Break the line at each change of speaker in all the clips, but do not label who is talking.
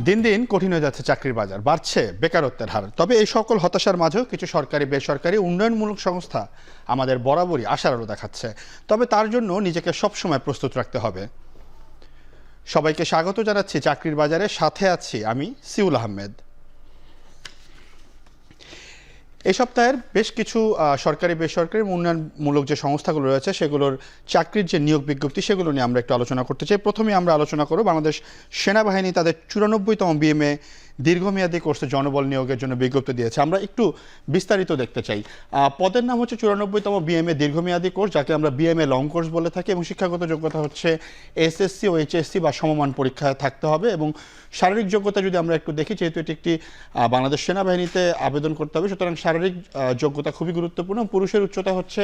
দিন দিন কঠিন হয়ে যাচ্ছে চাকরির বাজার, বাড়ছে বেকারত্বের হার। তবে এই সকল হতাশার মাঝেও কিছু সরকারি বেসরকারি উন্নয়নমূলক সংস্থা আমাদের বরাবরই আশার আলো দেখাচ্ছে। তবে তার জন্য নিজেকে সবসময় প্রস্তুত রাখতে হবে। সবাইকে স্বাগত জানাচ্ছি চাকরির বাজারে, সাথে আছি আমি সিউল আহমেদ। এই সপ্তাহের বেশ কিছু সরকারি বেসরকারি উন্নয়নমূলক যে সংস্থাগুলো রয়েছে সেগুলোর চাকরির যে নিয়োগ বিজ্ঞপ্তি সেগুলো নিয়ে আমরা একটু আলোচনা করতে চাই। প্রথমে আমরা আলোচনা করব বাংলাদেশ সেনাবাহিনী তাদের 94তম বিএমএ দীর্ঘমেয়াদী কোর্সে জনবল নিয়োগের জন্য বিজ্ঞপ্তি দিয়েছে। আমরা একটু বিস্তারিত দেখতে চাই। পদের নাম হচ্ছে 94তম বিএমএ দীর্ঘমেয়াদী কোর্স, যাকে আমরা বিএমএ লং কোর্স বলে থাকি, এবং শিক্ষাগত যোগ্যতা হচ্ছে এসএসসি ও এইচএসসি বা সমমান পরীক্ষায় থাকতে হবে। এবং শারীরিক যোগ্যতা যদি আমরা একটু দেখি, যেহেতু এটি একটি বাংলাদেশ সেনাবাহিনীতে আবেদন করতে হবে, সুতরাং শারীরিক যোগ্যতা খুবই গুরুত্বপূর্ণ। পুরুষের উচ্চতা হচ্ছে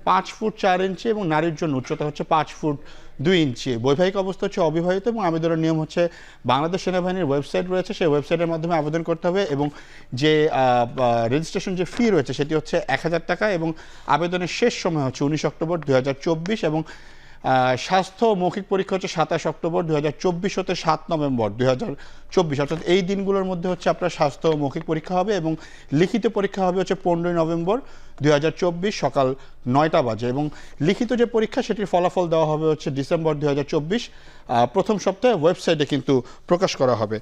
5 ফুট 4 ইঞ্চি এবং নারীর জন্য উচ্চতা হচ্ছে 5 ফুট 2 ইঞ্চি। বৈবাহিক অবস্থা হচ্ছে অবিবাহিত এবং আবেদনের নিয়ম হচ্ছে বাংলাদেশ সেনাবাহিনীর ওয়েবসাইট রয়েছে, সেই ওয়েবসাইটের মাধ্যমে আবেদন করতে হবে। এবং যে রেজিস্ট্রেশন যে ফি রয়েছে সেটি হচ্ছে 1000 টাকা এবং আবেদনের শেষ সময় হচ্ছে 19 অক্টোবর 2024 এবং স্বাস্থ্য মৌখিক পরীক্ষা হচ্ছে 27 অক্টোবর 2024 হতে 7 নভেম্বর 2024, অর্থাৎ এই দিনগুলোর মধ্যে হচ্ছে আপনার স্বাস্থ্য মৌখিক পরীক্ষা হবে। এবং লিখিত পরীক্ষা হবে হচ্ছে 15 নভেম্বর 2024 সকাল 9টা বাজে। এবং লিখিত যে পরীক্ষা সেটির ফলাফল দেওয়া হবে হচ্ছে ডিসেম্বর 2024 প্রথম সপ্তাহে ওয়েবসাইটে কিন্তু প্রকাশ করা হবে।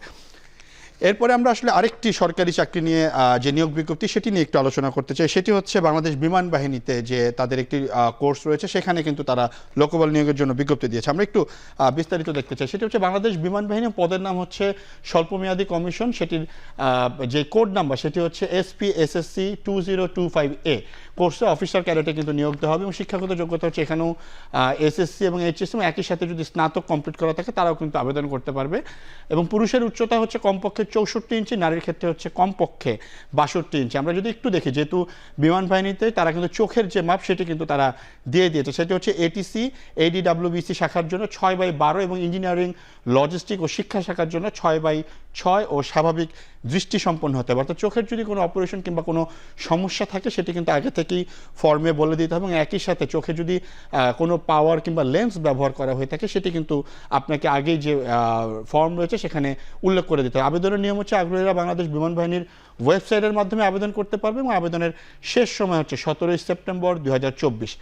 এরপরে আমরা আসলে আরেকটি সরকারি চাকরি নিয়ে যে নিয়োগ বিজ্ঞপ্তি সেটি নিয়ে একটু আলোচনা করতে চাই। সেটি হচ্ছে বাংলাদেশ বিমান বাহিনীতে যে তাদের একটি কোর্স রয়েছে, সেখানে কিন্তু তারা লোকবল নিয়োগের জন্য বিজ্ঞপ্তি দিয়েছে। আমরা একটু বিস্তারিত দেখতে চাই। সেটি হচ্ছে বাংলাদেশ বিমান বাহিনী, পদের নাম হচ্ছে স্বল্পমেয়াদী কমিশন। সেটির যে কোড নাম্বার সেটি হচ্ছে SPSSC 2025A। কোর্সে অফিসার ক্যাডেটে কিন্তু নিয়োগ দেওয়া হবে এবং শিক্ষাগত যোগ্যতা হচ্ছে এখানেও এসএসসি এবং এইচএসসি এবং একই সাথে যদি স্নাতক কমপ্লিট করা থাকে তারাও কিন্তু আবেদন করতে পারবে। এবং পুরুষের উচ্চতা হচ্ছে কমপক্ষে 64 ইঞ্চি, নারীর ক্ষেত্রে হচ্ছে কমপক্ষে 62 ইঞ্চি। আমরা যদি একটু দেখি, যেহেতু বিমান বাহিনীতে তারা কিন্তু চোখের যে মাপ সেটি কিন্তু তারা দিয়ে দিয়েছে, সেটি হচ্ছে ATC ADWBC শাখার জন্য 6/12 এবং ইঞ্জিনিয়ারিং লজিস্টিক ও শিক্ষা শাখার জন্য 6/6 ও স্বাভাবিক দৃষ্টি সম্পন্ন হতে হবে। অর্থাৎ চোখের যদি কোনো অপারেশন কিংবা কোনো সমস্যা থাকে সেটি কিন্তু আগে থেকেই ফর্মে বলে দিতে হবে। এবং একই সাথে চোখে যদি কোনো পাওয়ার কিংবা লেন্স ব্যবহার করা হয়ে থাকে সেটি কিন্তু আপনাকে আগেই যে ফর্ম রয়েছে সেখানে উল্লেখ করে দিতে হবে। আবেদনের নিয়ম হচ্ছে আগ্রহীরা বাংলাদেশ বিমান বাহিনীর ওয়েবসাইটের মাধ্যমে আবেদন করতে পারবে এবং আবেদনের শেষ সময় হচ্ছে 17 সেপ্টেম্বর 2024।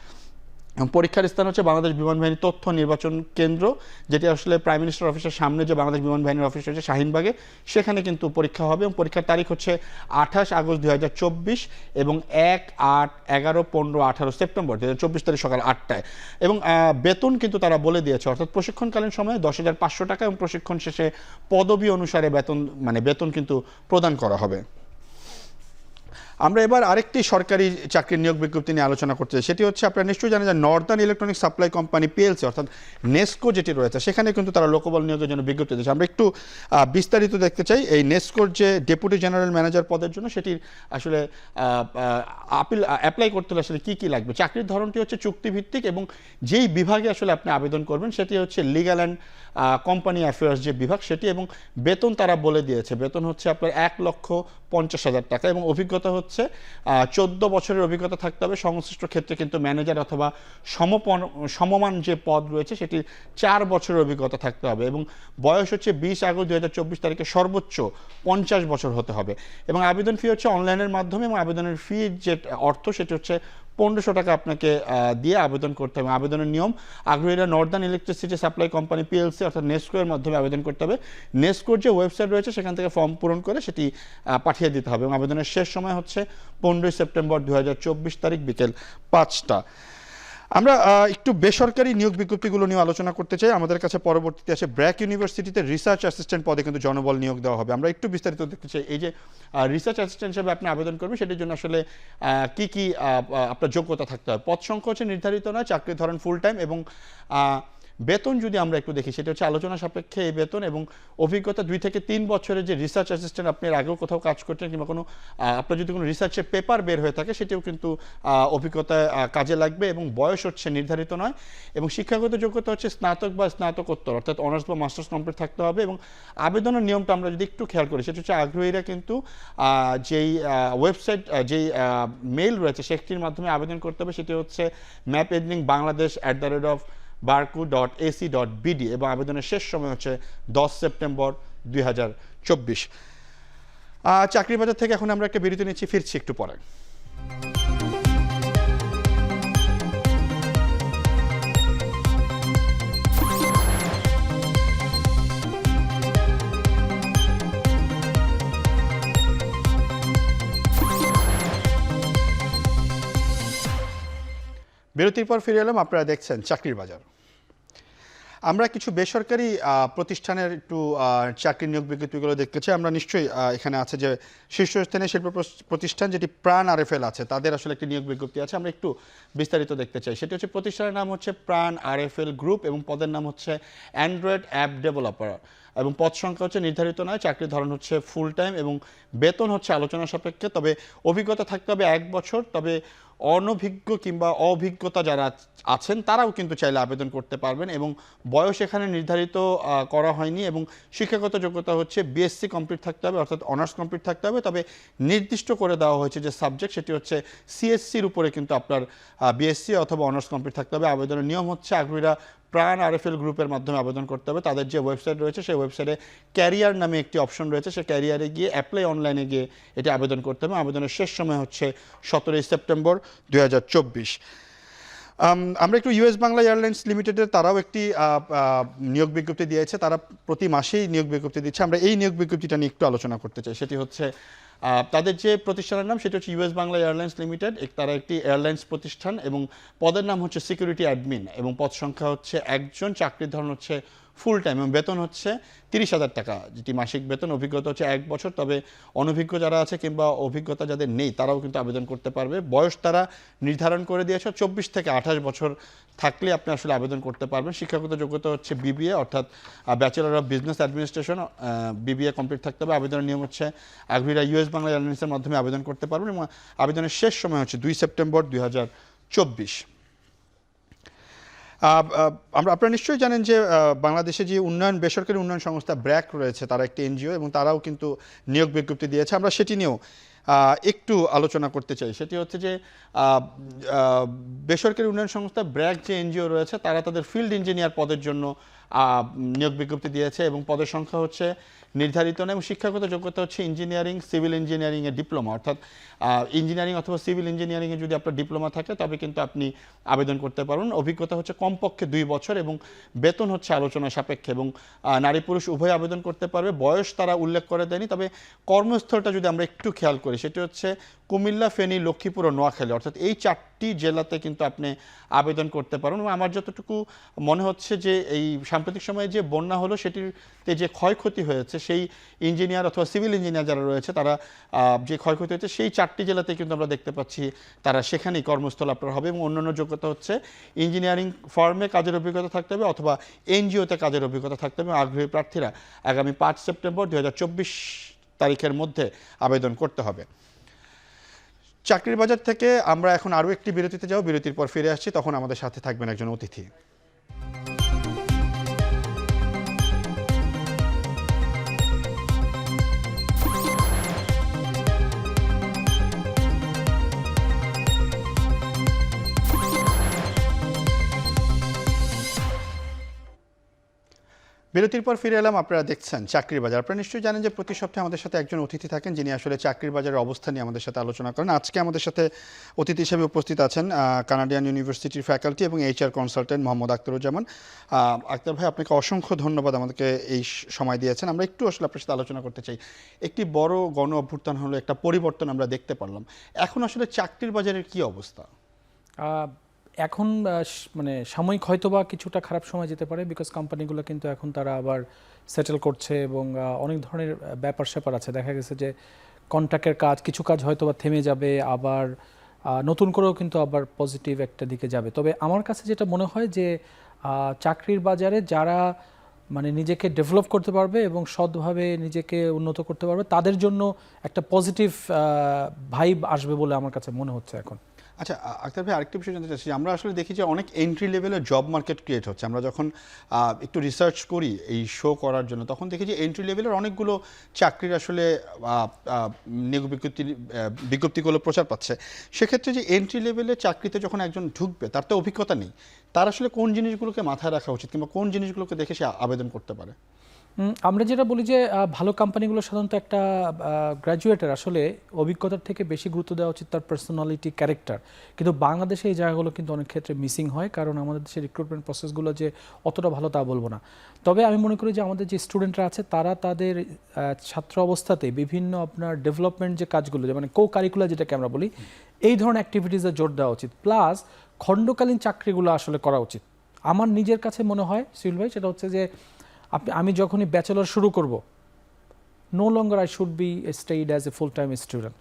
পরীক্ষার স্থান হচ্ছে বাংলাদেশ বিমান বাহিনী তথ্য নির্বাচন কেন্দ্র, যেটি আসলে প্রাইম মিনিস্টার অফিসের সামনে যে বাংলাদেশ বিমান বাহিনীর অফিস রয়েছে শাহিনবাগে, সেখানে কিন্তু পরীক্ষা হবে। এবং পরীক্ষার তারিখ হচ্ছে 28 আগস্ট 2024 এবং 1, 8, 11, 15, 18 সেপ্টেম্বর 2024 তারিখ সকাল 8টায়। এবং বেতন কিন্তু তারা বলে দিয়েছে, অর্থাৎ প্রশিক্ষণকালীন সময়ে 10,500 টাকা এবং প্রশিক্ষণ শেষে পদবি অনুসারে বেতন কিন্তু প্রদান করা হবে। আমরা এবার আরেকটি সরকারি চাকরির নিয়োগ বিজ্ঞপ্তি নিয়ে আলোচনা করতে চাই। সেটি হচ্ছে, আপনারা নিশ্চয়ই জানেন যে Northern electronic supply company PLC অর্থাৎ নেসকো যেটি রয়েছে, সেখানে কিন্তু তারা লোকবল নিয়োগের জন্য বিজ্ঞপ্তি দিয়েছে। আমরা একটু বিস্তারিত দেখতে চাই। এই নেসকোর যে ডেপুটি জেনারেল ম্যানেজার পদের জন্য সেটির আসলে অ্যাপ্লাই করতে হলে আসলে কী কী লাগবে। চাকরির ধরনটি হচ্ছে চুক্তিভিত্তিক এবং যেই বিভাগে আসলে আপনি আবেদন করবেন সেটি হচ্ছে লিগ্যাল অ্যান্ড কোম্পানি অ্যাফেয়ার্স যে বিভাগ সেটি। এবং বেতন তারা বলে দিয়েছে, বেতন হচ্ছে আপনার 1,50,000 টাকা এবং অভিজ্ঞতা হচ্ছে 14 বছরের অভিজ্ঞতা থাকতে হবে। সংশ্লিষ্ট ক্ষেত্রে কিন্তু ম্যানেজার অথবা সমমান যে পদ রয়েছে সেটি 4 বছরের অভিজ্ঞতা থাকতে হবে। এবং বয়স হচ্ছে 20 আগস্ট 2024 তারিখে সর্বোচ্চ 50 বছর হতে হবে। এবং আবেদন ফি হচ্ছে অনলাইনের মাধ্যমে এবং আবেদনের ফি যে অর্থ সেটি হচ্ছে 1500 টাকা আপনাকে দিয়ে আবেদন করতে হবে। আবেদনের নিয়ম, আগ্রহীরা northern electricity supply company PLC অর্থাৎ নেসকো এর মাধ্যমে আবেদন করতে হবে। নেসকোর যে ওয়েবসাইট রয়েছে সেখান থেকে ফর্ম পূরণ করে সেটি পাঠিয়ে দিতে হবে। এবং আবেদনের শেষ সময় হচ্ছে 15 সেপ্টেম্বর 2024 তারিখ বিকেল 5টা। আমরা একটু বেসরকারি নিয়োগ বিজ্ঞপ্তিগুলো নিয়ে আলোচনা করতে চাই। আমাদের কাছে পরবর্তীতে আছে ব্র্যাক ইউনিভার্সিটিতে রিসার্চ অ্যাসিস্ট্যান্ট পদে কিন্তু জনবল নিয়োগ দেওয়া হবে। আমরা একটু বিস্তারিত দেখতে চাই। এই যে রিসার্চ অ্যাসিস্ট্যান্ট হিসেবে আপনি আবেদন করবেন সেটির জন্য আসলে কি আপনার যোগ্যতা থাকতে হবে। পদ সংখ্যা হচ্ছে নির্ধারিত নয়, চাকরির ধরন ফুল টাইম এবং বেতন যদি আমরা একটু দেখি সেটা হচ্ছে আলোচনা সাপেক্ষে এই বেতন। এবং অভিজ্ঞতা 2 থেকে 3 বছরের যে রিসার্চ অ্যাসিস্ট্যান্ট আপনি আগেও কোথাও কাজ করতেন কিংবা কোনো আপনার যদি কোনো রিসার্চের পেপার বের হয়ে থাকে সেটিও কিন্তু অভিজ্ঞতা কাজে লাগবে। এবং বয়স হচ্ছে নির্ধারিত নয় এবং শিক্ষাগত যোগ্যতা হচ্ছে স্নাতক বা স্নাতকোত্তর অর্থাৎ অনার্স বা মাস্টার্স কমপ্লিট থাকতে হবে। এবং আবেদনের নিয়মটা আমরা যদি একটু খেয়াল করি সেটা হচ্ছে আগ্রহীরা কিন্তু যেই ওয়েবসাইট যেই মেইল রয়েছে সেটির মাধ্যমে আবেদন করতে হবে, সেটি হচ্ছে mapenlingbangladesh@barku.ac.bd এবং আবেদনের শেষ সময় হচ্ছে 10 সেপ্টেম্বর 2024। চাকরির বাজার থেকে এখন আমরা একটা বিরতি নিচ্ছি, ফিরছি একটু পরে। বিরতির পর ফিরে এলাম, আপনারা দেখছেন চাকরির বাজার। আমরা কিছু বেসরকারি প্রতিষ্ঠানের একটু চাকরি নিয়োগ বিজ্ঞপ্তিগুলো দেখতে চাই। আমরা নিশ্চয়ই এখানে আছে যে শীর্ষস্থানীয় শিল্প প্রতিষ্ঠান যেটি প্রাণ আরএফএল আছে, তাদের আসলে একটি নিয়োগ বিজ্ঞপ্তি আছে, আমরা একটু বিস্তারিত দেখতে চাই। সেটি হচ্ছে প্রতিষ্ঠানের নাম হচ্ছে প্রাণ আরএফএল গ্রুপ এবং পদের নাম হচ্ছে অ্যান্ড্রয়েড অ্যাপ ডেভেলপার এবং পদ সংখ্যা হচ্ছে নির্ধারিত নয়, চাকরির ধরন হচ্ছে ফুল টাইম এবং বেতন হচ্ছে আলোচনা সাপেক্ষে। তবে অভিজ্ঞতা থাকতে হবে 1 বছর। তবে অনভিজ্ঞ কিংবা অভিজ্ঞতা যারা আছেন তারাও কিন্তু চাইলে আবেদন করতে পারবেন এবং বয়স এখানে নির্ধারিত করা হয়নি এবং শিক্ষাগত যোগ্যতা হচ্ছে বিএসসি কমপ্লিট থাকতে হবে, অর্থাৎ অনার্স কমপ্লিট থাকতে হবে। তবে নির্দিষ্ট করে দেওয়া হয়েছে যে সাবজেক্ট সেটি হচ্ছে সিএসসির উপরে কিন্তু আপনার বিএসসি অথবা অনার্স কমপ্লিট থাকতে হবে। আবেদনের নিয়ম হচ্ছে আগ্রহীরা প্রাণ আরএফএল গ্রুপের মাধ্যমে আবেদন করতে হবে। তাদের যে ওয়েবসাইট রয়েছে সেই ওয়েবসাইটে ক্যারিয়ার নামে একটি অপশন রয়েছে, সেই ক্যারিয়ারে গিয়ে অ্যাপ্লাই অনলাইনে গিয়ে এটি আবেদন করতে হবে। আবেদনের শেষ সময় হচ্ছে 17 সেপ্টেম্বর 2024। আমরা একটু ইউএস বাংলা এয়ারলাইন্স লিমিটেডের তারাও একটি নিয়োগ বিজ্ঞপ্তি দিয়েছে, তারা প্রতি মাসেই নিয়োগ বিজ্ঞপ্তি দিচ্ছে। আমরা এই নিয়োগ বিজ্ঞপ্তিটা নিয়ে একটু আলোচনা করতে চাই। সেটি হচ্ছে তাদের যে প্রতিষ্ঠানের নাম সেটি হচ্ছে ইউএস বাংলা এয়ারলাইন্স লিমিটেড। তারা একটি এয়ারলাইন্স প্রতিষ্ঠান এবং পদের নাম হচ্ছে সিকিউরিটি অ্যাডমিন এবং পদ সংখ্যা হচ্ছে 1 জন, চাকরির ধরন হচ্ছে ফুল টাইম এবং বেতন হচ্ছে 30,000 টাকা, যেটি মাসিক বেতন। অভিজ্ঞতা হচ্ছে 1 বছর। তবে অনভিজ্ঞ যারা আছে কিংবা অভিজ্ঞতা যাদের নেই তারাও কিন্তু আবেদন করতে পারবে। বয়স তারা নির্ধারণ করে দিয়েছে 24 থেকে 28 বছর থাকলে আপনি আসলে আবেদন করতে পারবেন। শিক্ষাগত যোগ্যতা হচ্ছে বিবিএ অর্থাৎ bachelor of business administration, BBA complete থাকতে হবে। আবেদনের নিয়ম হচ্ছে আগ্রহীরা ইউএস বাংলা এয়ারলাইন্সের মাধ্যমে আবেদন করতে পারবেন এবং আবেদনের শেষ সময় হচ্ছে 2 সেপ্টেম্বর 2024। আপনারা নিশ্চয়ই জানেন যে বাংলাদেশে যে বেসরকারি উন্নয়ন সংস্থা ব্র্যাক রয়েছে, তারা একটি এনজিও এবং তারাও কিন্তু নিয়োগ বিজ্ঞপ্তি দিয়েছে। আমরা সেটি নিয়েও একটু আলোচনা করতে চাই। সেটি হচ্ছে যে বেসরকারি উন্নয়ন সংস্থা ব্র্যাক যে এনজিও রয়েছে তারা তাদের ফিল্ড ইঞ্জিনিয়ার পদের জন্য নিয়োগ বিজ্ঞপ্তি দিয়েছে এবং পদের সংখ্যা হচ্ছে নির্ধারিত না এবং শিক্ষাগত যোগ্যতা হচ্ছে ইঞ্জিনিয়ারিং, সিভিল ইঞ্জিনিয়ারিংয়ে ডিপ্লোমা, অর্থাৎ ইঞ্জিনিয়ারিং অথবা সিভিল ইঞ্জিনিয়ারিংয়ে যদি আপনার ডিপ্লোমা থাকে তবে কিন্তু আপনি আবেদন করতে পারবেন। অভিজ্ঞতা হচ্ছে কমপক্ষে 2 বছর এবং বেতন হচ্ছে আলোচনা সাপেক্ষে এবং নারী পুরুষ উভয় আবেদন করতে পারবে। বয়স তারা উল্লেখ করে দেয়নি, তবে কর্মস্থলটা যদি আমরা একটু খেয়াল করি সেটি হচ্ছে কুমিল্লা, ফেনী, লক্ষ্মীপুর ও নোয়াখালী, অর্থাৎ এই 4টি জেলাতে কিন্তু আপনি আবেদন করতে পারেন। এবং আমার যতটুকু মনে হচ্ছে যে এই সাম্প্রতিক সময়ে যে বন্যা হলো সেটিতে যে ক্ষয়ক্ষতি হয়েছে সেই ইঞ্জিনিয়ার অথবা সিভিল ইঞ্জিনিয়ার যারা রয়েছে তারা যে ক্ষয়ক্ষতি হয়েছে সেই 4টি জেলাতে কিন্তু আমরা দেখতে পাচ্ছি তারা সেখানেই কর্মস্থল আপনার হবে। এবং অন্যান্য যোগ্যতা হচ্ছে ইঞ্জিনিয়ারিং ফার্মে কাজের অভিজ্ঞতা থাকতে হবে অথবা এনজিওতে কাজের অভিজ্ঞতা থাকতে হবে। আগ্রহী প্রার্থীরা আগামী 5 সেপ্টেম্বর 2024 তারিখের মধ্যে আবেদন করতে হবে। চাকরির বাজার থেকে আমরা এখন আরও একটি বিরতিতে যাব, বিরতির পর ফিরে আসছি, তখন আমাদের সাথে থাকবেন একজন অতিথি। বিরতির পর ফিরে এলাম, আপনারা দেখছেন চাকরির বাজার। আপনারা নিশ্চয়ই জানেন যে প্রতি সপ্তাহে আমাদের সাথে একজন অতিথি থাকেন যিনি আসলে চাকরির বাজারের অবস্থা নিয়ে আমাদের সাথে আলোচনা করেন। আজকে আমাদের সাথে অতিথি হিসেবে উপস্থিত আছেন কানাডিয়ান ইউনিভার্সিটির ফ্যাকাল্টি এবং এইচআর কনসালটেন্ট মোহাম্মদ আখতারুজ্জামান। আখতার ভাই, আপনাকে অসংখ্য ধন্যবাদ আমাদেরকে এই সময় দিয়েছেন। আমরা একটু আসলে আপনার সাথে আলোচনা করতে চাই। একটি বড় গণ অভ্যুত্থান হলো, একটা পরিবর্তন আমরা দেখতে পারলাম। এখন আসলে চাকরির বাজারের কি অবস্থা?
এখন মানে সাময়িক হয়তোবা কিছুটা খারাপ সময় যেতে পারে, বিকজ কোম্পানিগুলো কিন্তু এখন তারা আবার সেটেল করছে এবং অনেক ধরনের ব্যাপার স্যাপার আছে। দেখা গেছে যে কন্ট্রাক্টের কাজ, কিছু কাজ হয়তোবা থেমে যাবে, আবার নতুন করেও কিন্তু আবার পজিটিভ একটা দিকে যাবে। তবে আমার কাছে যেটা মনে হয় যে চাকরির বাজারে যারা মানে নিজেকে ডেভেলপ করতে পারবে এবং সৎভাবে নিজেকে উন্নত করতে পারবে তাদের জন্য একটা পজিটিভ ভাইব আসবে বলে আমার কাছে মনে হচ্ছে এখন।
আচ্ছা আখতার ভাই, আরেকটি বিষয় জানতে চাচ্ছি। আমরা আসলে দেখি যে অনেক এন্ট্রি লেভেলের জব মার্কেট ক্রিয়েট হচ্ছে। আমরা যখন একটু রিসার্চ করি এই শো করার জন্য, তখন দেখি যে এন্ট্রি লেভেলের অনেকগুলো চাকরির আসলে নিয়োগ বিজ্ঞপ্তিগুলো প্রচার পাচ্ছে। সেক্ষেত্রে যে এন্ট্রি লেভেলের চাকরিতে যখন একজন ঢুকবে, তার তো অভিজ্ঞতা নেই, তার আসলে কোন জিনিসগুলোকে মাথায় রাখা উচিত কিংবা কোন জিনিসগুলোকে দেখে সে আবেদন করতে পারে?
আমরা যেটা বলি যে ভালো কোম্পানিগুলো সাধারণত একটা গ্র্যাজুয়েটের আসলে অভিজ্ঞতার থেকে বেশি গুরুত্ব দেওয়া উচিত তার পার্সোনালিটি, ক্যারেক্টার। কিন্তু বাংলাদেশে এই জায়গাগুলো কিন্তু অনেক ক্ষেত্রে মিসিং হয়, কারণ আমাদের দেশের রিক্রুটমেন্ট প্রসেসগুলো যে অতটা ভালো তা বলবো না। তবে আমি মনে করি যে আমাদের যে স্টুডেন্টরা আছে তারা তাদের ছাত্র অবস্থাতে বিভিন্ন আপনার ডেভেলপমেন্ট যে কাজগুলো, মানে কো কারিকুলার যেটাকে আমরা বলি, এই ধরনের অ্যাক্টিভিটিসে জোর দেওয়া উচিত। প্লাস খণ্ডকালীন চাকরিগুলো আসলে করা উচিত। আমার নিজের কাছে মনে হয় সুহিল ভাই, সেটা হচ্ছে যে আমি যখনই ব্যাচেলর শুরু করব, no longer I should be stayed as a full time student,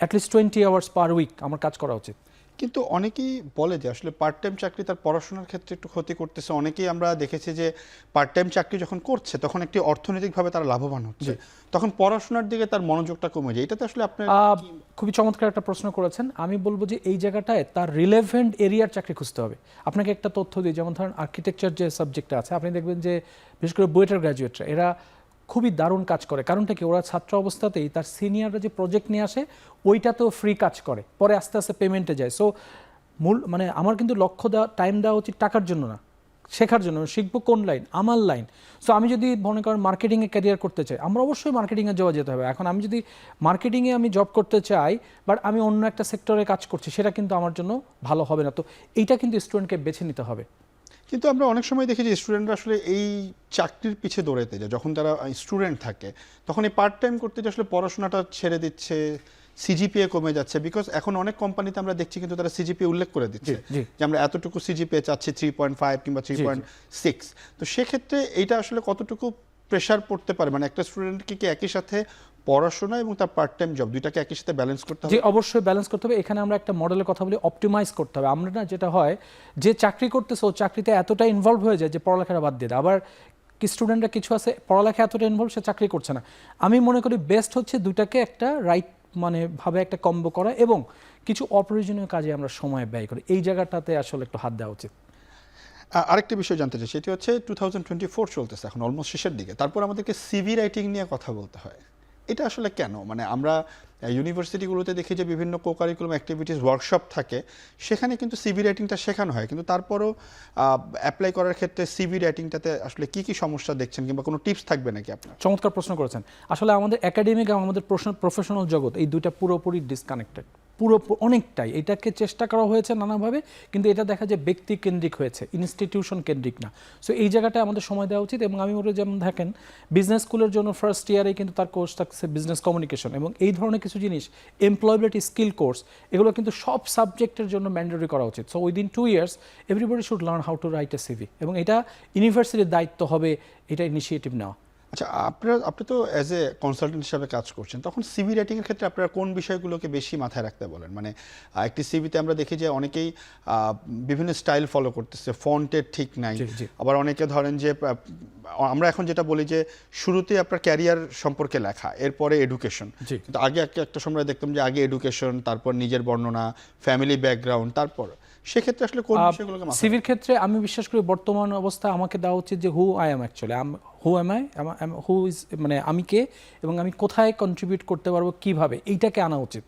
অ্যাটলিস্ট 20 আওয়ার্স পার উইক আমার কাজ করা উচিত।
কিন্তু অনেকেই বলে যে আসলে পার্ট টাইম চাকরি তার পড়াশোনার ক্ষেত্রে একটু ক্ষতি করতেছে। অনেকেই আমরা দেখেছি যে পার্ট টাইম চাকরি যখন করছে তখন একটি অর্থনৈতিকভাবে তারা লাভবান হচ্ছে, তখন পড়াশোনার দিকে তার মনোযোগটা কমে যায়। এটাতে আসলে আপনার
খুবই চমৎকার একটা প্রশ্ন করেছেন। আমি বলবো যে এই জায়গাটায় তার রিলেভেন্ট এরিয়ার চাকরি খুঁজতে হবে। আপনাকে একটা তথ্য দিই, যেমন ধরেন আর্কিটেকচার যে সাবজেক্টটা আছে, আপনি দেখবেন যে বিশেষ করে বুয়েটের গ্র্যাজুয়েটরা এরা খুবই দারুণ কাজ করে। কারণটা কি, ওরা ছাত্র অবস্থাতেই তার সিনিয়ররা যে প্রজেক্ট নিয়ে আসে ওইটাতেও ফ্রি কাজ করে, পরে আস্তে আস্তে পেমেন্টে যায়। সো মূল মানে আমার কিন্তু লক্ষ্য দেওয়া, টাইম দেওয়া উচিত টাকার জন্য না, শেখার জন্য। শিখবো কোন লাইন, আমার লাইন। সো আমি যদি মনে করেন মার্কেটিংয়ে ক্যারিয়ার করতে চাই, আমরা অবশ্যই মার্কেটিংয়ে যাওয়া যেতে হবে। এখন আমি যদি মার্কেটিংয়ে আমি জব করতে চাই বাট আমি অন্য একটা সেক্টরে কাজ করছি, সেটা কিন্তু আমার জন্য ভালো হবে না। তো এইটা কিন্তু স্টুডেন্টকে বেছে নিতে হবে।
কিন্তু আমরা অনেক সময় দেখি যে স্টুডেন্টরা আসলে এই চাকরির পিছে দৌড়াতে যায়, যখন তারা স্টুডেন্ট থাকে তখন এই পার্ট টাইম করতে যে আসলে পড়াশোনাটা ছেড়ে দিচ্ছে, সিজিপিএ কমে যাচ্ছে। বিকজ এখন অনেক কোম্পানিতে আমরা দেখছি কিন্তু তারা সিজিপিএ উল্লেখ করে দিচ্ছে যে আমরা এতটুকু সিজিপিএ চাচ্ছি, 3.5 কিংবা 3.6। তো সেক্ষেত্রে এইটা আসলে কতটুকু প্রেশার পড়তে পারে, মানে একটা স্টুডেন্টকে কি একই সাথে পড়াশোনা এবং তার পার্ট টাইম জব দুইটাকে একই সাথে ব্যালেন্স করতে হবে?
যে অবশ্যই ব্যালেন্স করতে হবে। এখানে আমরা একটা মডেলের কথা বলি, অপটিমাইজ করতে হবে। আমরা না, যেটা হয় যে চাকরি করতেছে ও চাকরিতে এতটা ইনভলভ হয়ে যায় যে পড়ালেখাটা বাদ দিয়ে দেয়। আবার কি স্টুডেন্টরা কিছু আছে পড়ালেখা এতটা ইনভলভ, সে চাকরি করছে না। আমি মনে করি বেস্ট হচ্ছে দুটাকে একটা রাইট মানে ভাবে একটা কম্বো করা, এবং কিছু অপ্রয়োজনীয় কাজে আমরা সময় ব্যয় করি, এই জায়গাটাতে আসলে একটু হাত দেওয়া উচিত।
আরেকটি বিষয় জানতে চাই, সেটি হচ্ছে 2024 চলতেছে, এখন অলমোস্ট শেষের দিকে, তারপর আমাদেরকে সিভি রাইটিং নিয়ে কথা বলতে হয়। এটা আসলে কেন? মানে আমরা ইউনিভার্সিটিগুলোতে দেখি যে বিভিন্ন কোকারিকুলাম অ্যাক্টিভিটিস ওয়ার্কশপ থাকে, সেখানে কিন্তু সিভি রাইটিংটা শেখানো হয়, কিন্তু তারপরও অ্যাপ্লাই করার ক্ষেত্রে সিভি রাইটিংটাতে আসলে কি কি সমস্যা দেখছেন, কিংবা কোনো টিপস থাকবে নাকি আপনার?
চমৎকার প্রশ্ন করেছেন। আসলে আমাদের একাডেমিক এবং আমাদের প্রফেশনাল জগৎ, এই দুইটা পুরোপুরি ডিসকানেক্টেড, পুরো অনেকটাই। এটাকে চেষ্টা করা হয়েছে নানাভাবে, কিন্তু এটা দেখা যায় ব্যক্তি কেন্দ্রিক হয়েছে, ইনস্টিটিউশন কেন্দ্রিক না। সো এই জায়গাটায় আমাদের সময় দেওয়া উচিত। এবং আমি বলি, যেমন দেখেন বিজনেস স্কুলের জন্য ফার্স্ট ইয়ারে কিন্তু তার কোর্স থাকছে বিজনেস কমিউনিকেশন, এবং এই ধরনের কিছু জিনিস, এমপ্লয়েবিলিটি স্কিল কোর্স, এগুলো কিন্তু সব সাবজেক্টের জন্য ম্যান্ডেটরি করা উচিত। So within 2 years everybody should learn how to write a CV, এবং এটা ইউনিভার্সিটির দায়িত্ব হবে এটা ইনিশিয়েটিভ নেওয়া।
আচ্ছা, আপনি তো অ্যাজ এ কনসালটেন্ট হিসাবে কাজ করছেন, তখন সিভি রাইটিংয়ের ক্ষেত্রে আপনারা কোন বিষয়গুলোকে বেশি মাথায় রাখতে বলেন? মানে একটি সিভিতে আমরা দেখি যে অনেকেই বিভিন্ন স্টাইল ফলো করতেছে, ফন্টের ঠিক নাই। আবার অনেকে ধরেন যে আমরা এখন যেটা বলি যে শুরুতেই আপনার ক্যারিয়ার সম্পর্কে লেখা, এরপরে এডুকেশন। কিন্তু আগে একটা সময় দেখতাম যে আগে এডুকেশন, তারপর নিজের বর্ণনা, ফ্যামিলি ব্যাকগ্রাউন্ড, তারপর সেক্ষেত্রে আসলে কোন বিষয়গুলোকে মাথায়?
সিভির ক্ষেত্রে আমি বিশ্বাস করি বর্তমান অবস্থা আমাকে দেওয়া উচিত যে who I am actually, who am I, who is, মানে আমি কে এবং আমি কোথায় কন্ট্রিবিউট করতে পারবো, কিভাবে, এইটাকে আনা উচিত।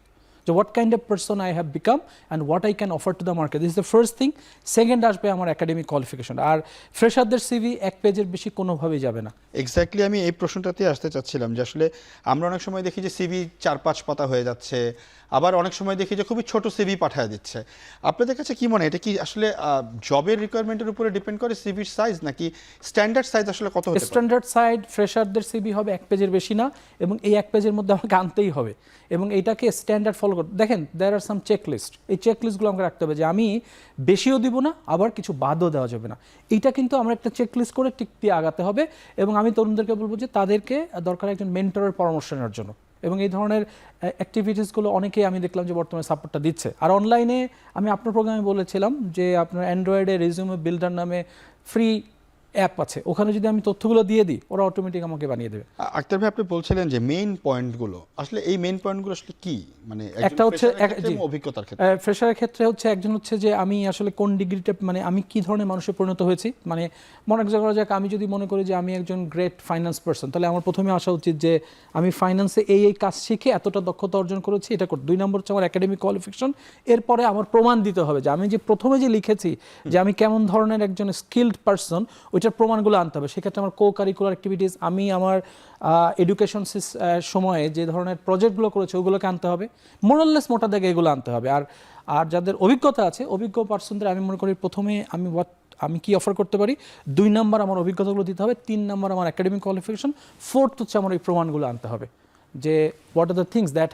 যে what kind of person I have become and what I can offer to the market, this is the first thing. Second আসবে আমার একাডেমিক কোয়ালিফিকেশন। আর ফ্রেশারদের সিভি 1 পেজের বেশি কোনোভাবেই যাবে না।
এক্স্যাক্টলি, আমি এই প্রশ্নটাতে আসতে চাচ্ছিলাম যে আসলে আমরা অনেক সময় দেখি যে সিভি 4-5 পাতা হয়ে যাচ্ছে, আবার অনেক সময় দেখি যে খুবই ছোট সিভি পাঠিয়ে দিচ্ছে। আপনাদের কাছে কি মনে হয়, এটা কি আসলে জবের রিকোয়ারমেন্টের উপরে ডিপেন্ড করে সিভির সাইজ, নাকি স্ট্যান্ডার্ড সাইজ আসলে কত হতে পারে?
স্ট্যান্ডার্ড সাইজ ফ্রেশারদের সিভি হবে 1 পেজের বেশি না, এবং এই 1 পেজের মধ্যে আমাকে আনতেই হবে, এবং এইটাকে স্ট্যান্ডার্ড ফলো করতে দেখেন দেয়ার আর সাম চেকলিস্ট। এই চেকলিস্টগুলো আমাকে রাখতে হবে যে আমি বেশিও দিব না, আবার কিছু বাদও দেওয়া যাবে না। এইটা কিন্তু আমরা একটা চেকলিস্ট করে টিক দিয়ে আগাতে হবে। এবং আমি তরুণদেরকে বলবো যে তাদেরকে দরকার একজন মেন্টরের পরামর্শ নেওয়ার জন্য, এবং এই ধরনের অ্যাক্টিভিটিসগুলো অনেকেই আমি দেখলাম যে বর্তমানে সাপোর্টটা দিচ্ছে। আর অনলাইনে আমি আপনার প্রোগ্রামে বলেছিলাম যে আপনার অ্যান্ড্রয়েডে রেজিউমে বিল্ডার নামে ফ্রি অ্যাপ আছে, ওখানে যদি আমি তথ্যগুলো দিয়ে দিই ওরা অটোমেটিক আমাকে বানিয়ে দেবে।
আক্তার ভাই, আপনি বলছিলেন যে মেইন পয়েন্টগুলো, আসলে এই মেইন পয়েন্টগুলো আসলে কি? মানে
একটা হচ্ছে
অভিজ্ঞতার ক্ষেত্রে,
ফ্রেশারের ক্ষেত্রে হচ্ছে একজন হচ্ছে যে আমি আসলে কোন ডিগ্রিতে, মানে আমি কি ধরনের মানুষে পরিণত হয়েছি। মানে মনে করা যাক আমি যদি মনে করি যে আমি একজন গ্রেট ফাইন্যান্স পারসন, তাহলে আমার প্রথমে আসা উচিত যে আমি ফাইন্যান্সে এই কাজ শিখে এতটা দক্ষতা অর্জন করেছি, এটা করতে। 2 নম্বর হচ্ছে আমার একাডেমিক কোয়ালিফিকেশন। এরপরে আমার প্রমাণ দিতে হবে যে আমি যে প্রথমে যে লিখেছি যে আমি কেমন ধরনের একজন স্কিলড পারসন, ওইটা এটার প্রমাণগুলো আনতে হবে। সেক্ষেত্রে আমার কো কারিকুলার অ্যাক্টিভিটিস, আমি আমার এডুকেশন সময়ে যে ধরনের প্রজেক্টগুলো করেছি ওগুলোকে আনতে হবে, মোরাললেস মোটা দাগে এগুলো আনতে হবে। আর আর যাদের অভিজ্ঞতা আছে, অভিজ্ঞ পার্সনদের আমি মনে করি প্রথমে আমি কি অফার করতে পারি, 2 নাম্বার আমার অভিজ্ঞতাগুলো দিতে হবে, 3 নাম্বার আমার একাডেমিক কোয়ালিফিকেশন, 4th হচ্ছে আমার এই প্রমাণগুলো আনতে হবে যে what are the things that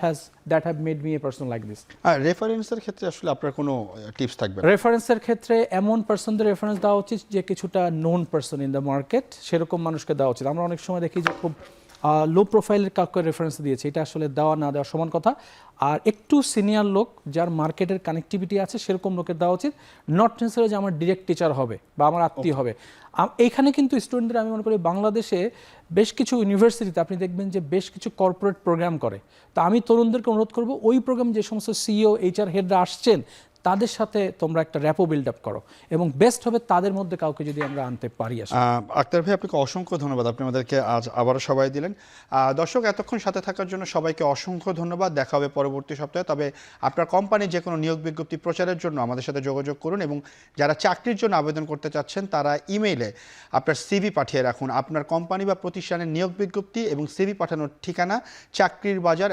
have made me a person like this.
আর রেফারেন্সের ক্ষেত্রে আসলে আপনার কোনো টিপস থাকবে?
রেফারেন্সের ক্ষেত্রে এমন পার্সনদের রেফারেন্স দেওয়া উচিত যে কিছুটা known person in the market, সেরকম মানুষকে দেওয়া উচিত। আমরা অনেক সময় দেখি যে খুব লো প্রোফাইলের কাউকে রেফারেন্স দিয়েছে, এটা আসলে দেওয়া না দেওয়া সমান কথা। আর একটু সিনিয়র লোক যার মার্কেটের কানেক্টিভিটি আছে সেরকম লোকের দেওয়া উচিত, নট নেসেসারি যে আমার ডিরেক্ট টিচার হবে বা আমার আত্মীয় হবে। এইখানে কিন্তু স্টুডেন্টদের আমি মনে করি বাংলাদেশে বেশ কিছু ইউনিভার্সিটিতে আপনি দেখবেন যে বেশ কিছু কর্পোরেট প্রোগ্রাম করে। তো আমি তরুণদেরকে অনুরোধ করব ওই প্রোগ্রাম যে সমস্ত সিইও এইচআর হেডরা আসছেন তাদের সাথে তোমরা একটা র্যাপো বিল্ড আপ করো, এবং বেস্ট হবে তাদের মধ্যে কাউকে যদি আমরা আনতে পারি।
আক্তার ভাই, আপনাকে অসংখ্য ধন্যবাদ, আপনি আমাদেরকে আজ আবারও সবাই দিলেন। দর্শক, এতক্ষণ সাথে থাকার জন্য সবাইকে অসংখ্য ধন্যবাদ। দেখা হবে পরবর্তী সপ্তাহে। তবে আপনার কোম্পানির যে কোনো নিয়োগ বিজ্ঞপ্তি প্রচারের জন্য আমাদের সাথে যোগাযোগ করুন, এবং যারা চাকরির জন্য আবেদন করতে চাচ্ছেন তারা ইমেইলে আপনার সিভি পাঠিয়ে রাখুন। আপনার কোম্পানি বা প্রতিষ্ঠানের নিয়োগ বিজ্ঞপ্তি এবং সিভি পাঠানোর ঠিকানা চাকরির বাজার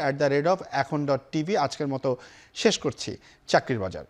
@এখন.tv। আজকের মতো শেষ করছি চাকরির বাজার।